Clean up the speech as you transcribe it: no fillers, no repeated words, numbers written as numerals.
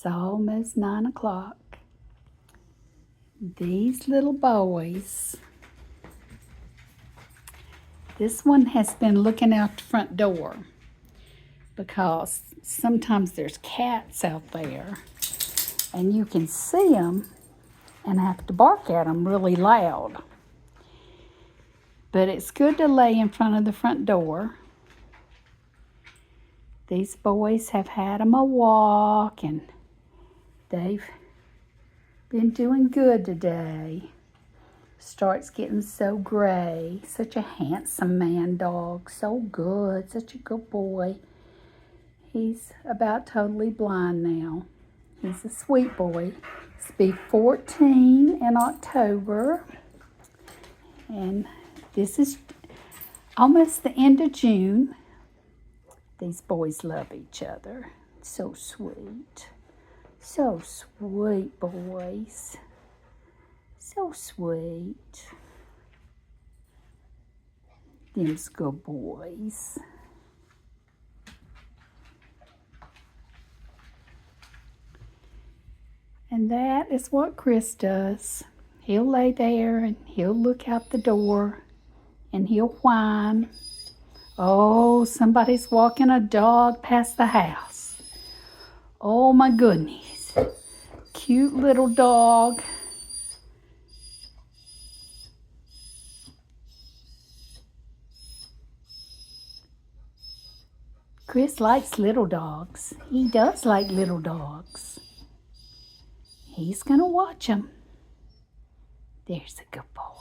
It's almost 9 o'clock. These little boys, this one has been looking out the front door because sometimes there's cats out there and you can see them and have to bark at them really loud. But it's good to lay in front of the front door. These boys have had them a walk and they've been doing good today. Starts getting so gray. Such a handsome man dog. So good. Such a good boy. He's about totally blind now. He's a sweet boy. He'll be 14 in October. And this is almost the end of June. These boys love each other. So sweet. So sweet boys. So sweet. Them's good boys. And that is what Chris does. He'll lay there and he'll look out the door and he'll whine. Oh, somebody's walking a dog past the house. Oh my goodness. Cute little dog. Chris likes little dogs. He does like little dogs. He's gonna watch them. There's a good boy.